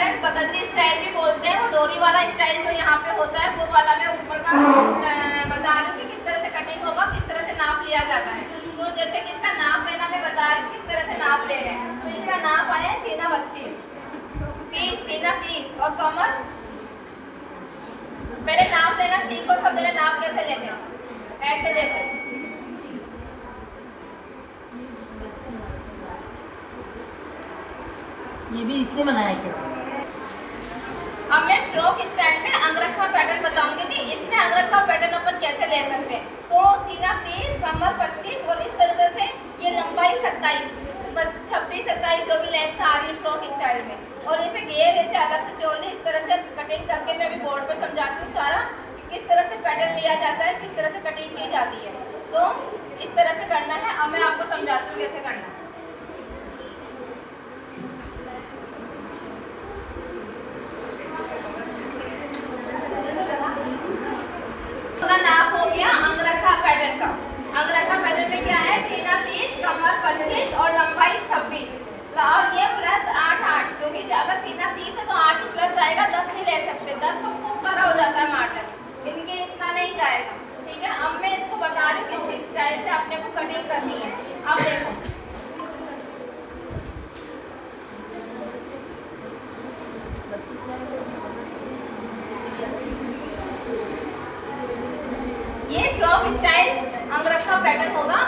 Pattern Bagdari style भी बोलते हैं। वो डोरी वाला स्टाइल जो यहाँ पे होता है वो वाला मैं ऊपर का बता रही हूँ कि किस तरह से कटिंग होगा, किस तरह से नाप लिया जाता है। तो जैसे कि इसका नाप मैंने मैं बता रही हूँ किस तरह से नाप ले रहे हैं। तो इसका नाप आया है सीना 32, सीना 30 और कमर। पहले नाप देना सीखो, सब जने नाप कैसे लेते हैं। ऐसे देखो, ये भी इसने बनाया क्या? अब मैं फ्रॉक स्टाइल में अंगरखा पैटर्न बताऊंगी कि इसमें अंगरखा पैटर्न अपन कैसे ले सकते हैं। तो सीना 30, कमर 25 और इस तरीके से ये लंबाई 27, 26, 27 जो भी लेंथ आ रही है फ्रॉक स्टाइल में। और इसे घेर ऐसे अलग से चोली इस तरह से कटिंग करके मैं अभी बोर्ड पे समझाती हूँ सारा कि किस तरह से पैटर्न लिया जाता है, किस तरह से कटिंग की जाती है। तो इस तरह से करना है। अब मैं आपको समझाती हूँ कैसे करना है। नाप हो गया अंगरखा पैटर्न का। अंगरखा पैटर्न में क्या है, सीना 30, कमर 25 और लंबाई 26 और ये प्लस 8 8, क्योंकि अगर सीना 30 है तो 8 प्लस जाएगा, 10 नहीं ले सकते, 10 तो खूब सारा हो जाता है मार्टर, इनके इतना नहीं जाएगा। ठीक है, अब मैं इसको बता रही हूँ किस स्टाइल से अपने को कटिंग करनी है। अब देखो ये फ्रॉक स्टाइल अंगरखा पैटर्न होगा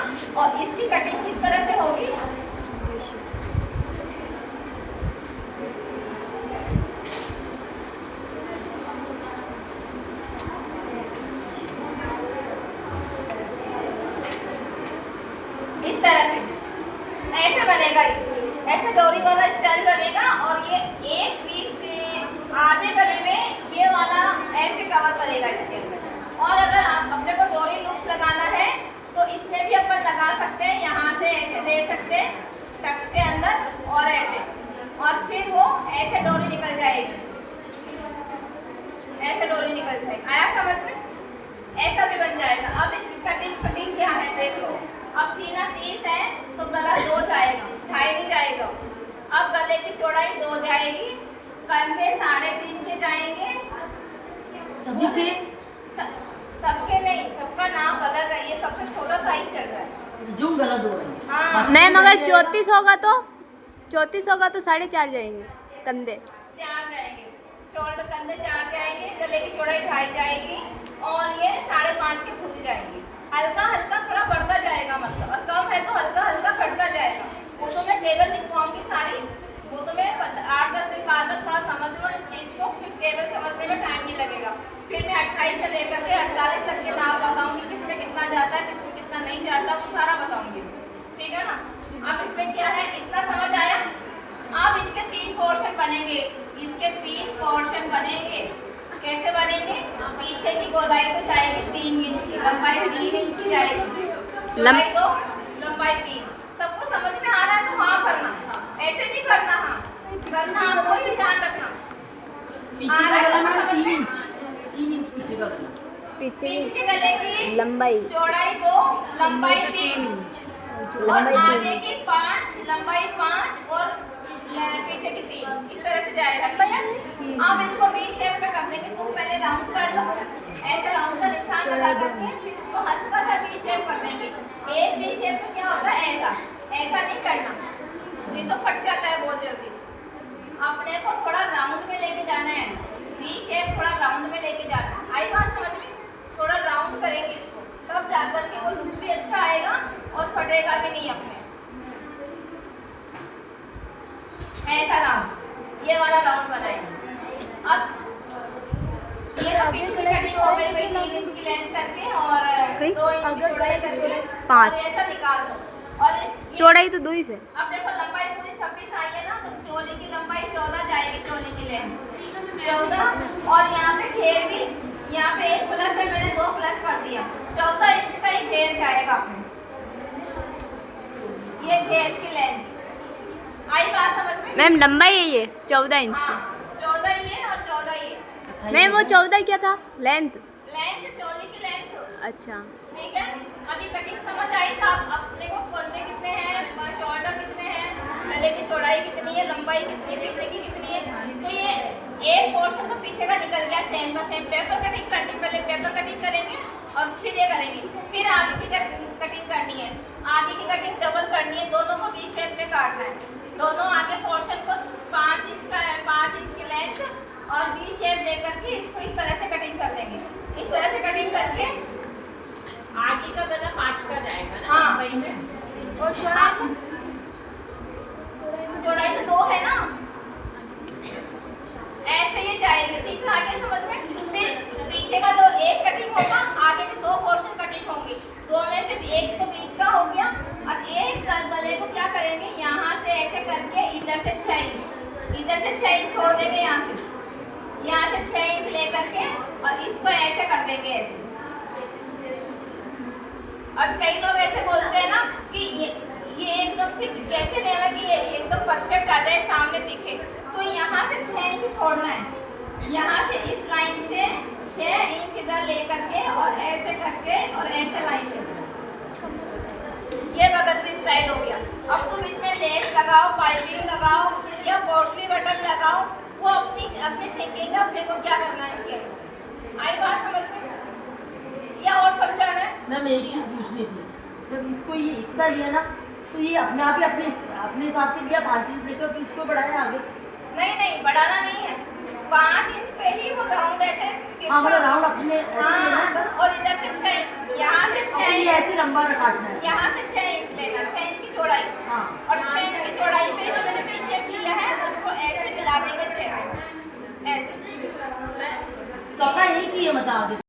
और इसकी कटिंग किस तरह से होगी। इस तरह से ऐसे बनेगा, ऐसे डोरी वाला स्टाइल बनेगा और ये एक पीस से आधे गले में ये वाला ऐसे कवर करेगा इसके अंदर। और अगर आप अपने को डोरी लूप लगाना है तो इसमें भी अपन लगा सकते हैं, यहाँ से ऐसे दे सकते हैं टक्स के अंदर और ऐसे, और फिर वो ऐसे डोरी निकल जाएगी, ऐसे डोरी निकल जाएगी। आया समझ में? ऐसा भी बन जाएगा। अब इसकी कटिंग फिटिंग क्या है देख लो। अब सीना 30 है तो गला 2 जाएगा, 2.5 नहीं जाएगा। अब गले की चौड़ाई 2 जाएगी, कंधे 3.5 के जाएंगे। सभी के सबके नहीं, सबका नाप अलग है, ये सबसे छोटा साइज चल रहा है। जो गला 2 है। हाँ मैम अगर 34 होगा तो 4.5 जाएंगे कंधे, 4 जाएंगे, शोल्डर कंधे 4 जाएंगे, गले की चौड़ाई 2.5 जाएगी और ये 5.5 के भुज जाएंगे। हल्का हल्का थोड़ा बढ़ता जाएगा, मतलब और कम है तो हल्का हल्का घटता जाएगा। वो तो मैं टेबल लिखवाऊंगी सारी, वो तो मैं 8-10 दिन बाद में थोड़ा समझ लो इस चीज़ को, फिर टेबल समझने में टाइम नहीं लगेगा। फिर मैं 28 से लेकर के 48 तक के नाप बताऊंगी, किसमें कितना जाता है, किसमें कितना नहीं जाता, वो सारा बताऊंगी। ठीक है ना? अब इसमें क्या है, इतना समझ आया। अब इसके 3 पोर्शन बनेंगे, इसके 3 पोर्शन बनेंगे। कैसे बनेंगे? पीछे की गोलाई तो जाएगी 3 इंच की, लंबाई 3 इंच की जाएगी, चौड़ाई 2, लंबाई 3। सबको समझ में आ रहा है तो हाँ करना, ऐसे नहीं करना, हाँ करना, आपको ही ध्यान रखना। पीछे का गला में 3 इंच पीछे का गला, पीछे के गले की लंबाई चौड़ाई 2, लंबाई 3 इंच, और आगे की 5, लंबाई 5 और पीछे की 3, इस तरह से जाएगा। अब इसको वी शेप में कर देंगे। तुम पहले राउंड कर लो, ऐसे राउंड का निशान लगा करके फिर इसको हल्का सा वी शेप कर देंगे। एक वी शेप तो क्या होता है, ऐसा ऐसा नहीं करना, ये तो फट जाता है बहुत जल्दी। अपने को थोड़ा राउंड में लेके जाना है, वी शेप थोड़ा राउंड में लेके जाना है। आई बात समझ में? थोड़ा राउंड करेंगे इसको, तब जाकर के वो लुक भी अच्छा आएगा और फटेगा भी नहीं अपने। ऐसा राउंड, ये वाला राउंड बनाएंगे। अब ये तो पीछे की कटिंग हो गई भाई, 3 इंच की लेंथ करके और 2 इंच की चौड़ाई करके 5 ऐसा निकाल दो। और चौड़ाई तो 2 ही है। अब देखो लंबाई पूरी 26 आई है ना, तो चोली की लंबाई 14 जाएगी, चोली की लेंथ 14 और यहाँ पे घेर भी, यहाँ पे 1 प्लस है, मैंने 2 प्लस कर दिया, 14 इंच का ही घेर जाएगा अपने, ये घेर की लेंथ। आई बात समझ में? मैम लंबाई है ये 14 इंच की। 14 ये और 14 ये। मैम वो 14 क्या था लेंथ? लेंथ चोली की लेंथ। अच्छा ठीक है, अभी कटिंग समझ आई साहब? अपने को कंधे कितने हैं, शोल्डर कितने हैं, गले की चौड़ाई कितनी है, लंबाई कितनी है, पीछे की कितनी है। तो ये एक पोर्शन तो पीछे का निकल गया सेम का सेम। पेपर कटिंग करनी, पहले पेपर कटिंग करेंगे और फिर ये करेंगे, फिर आगे की कटिंग करनी है। आगे की कटिंग डबल करनी है, दोनों को वी शेप में काटना है। दोनों आगे पोर्शन को 5 इंच का है, 5 इंच की लेंथ और वी शेप देकर के इसको इस तरह से कटिंग कर देंगे। इस तरह से कटिंग करके आगे का गला 5 का जाएगा ना हाँ। लंबाई में। और चौड़ाई तो 2 है ना, ऐसे ये जाएगी। ठीक है, आगे समझ में। फिर पीछे का 2 एक कटिंग होगा, आगे भी 2 पोर्शन कटिंग होंगे। 2 में से एक तो बीच का हो गया और एक गले को क्या करेंगे, यहाँ से ऐसे करके इधर से 6 इंच, इधर से 6 इंच छोड़ देंगे, यहाँ से 6 इंच लेकर के और इसको ऐसे कर देंगे ऐसे। अब कई लोग ऐसे बोलते हैं ना कि ये एकदम से कैसे लेना कि ये एकदम परफेक्ट आ जाए, सामने दिखे। तो यहाँ से 6 इंच छोड़ना है, यहाँ से इस लाइन से 6 इंच इधर लेकर के और ऐसे करके और ऐसे लाइन लेकर, ये बगतरी स्टाइल हो गया। अब तुम इसमें लेस लगाओ, पाइपिंग लगाओ या पोटली बटन लगाओ, वो अपनी थिंकिंग है, अपने को क्या करना है इसके अंदर। आई बात समझ में या और समझाना है? मैम एक चीज़ पूछनी थी, जब इसको ये इतना लिया ना तो ये अपने आप ही अपने हिसाब से लिया 5 इंच लेकर फिर इसको बढ़ाया आगे। नहीं, बढ़ाना नहीं है, 5 इंच पे ही वो राउंड ऐसे हाँ मतलब राउंड अपने ऐसे लेना है बस। और इधर से 6 इंच, यहाँ से 6 ये इंच, ऐसे लंबा काटना है। यहाँ से 6 इंच लेना, 6 इंच की चौड़ाई। हाँ। और 6 इंच की चौड़ाई पे जो मैंने वी शेप लिया है उसको ऐसे मिला देंगे 6 ऐसे। तो अपना यही की है मतलब आगे।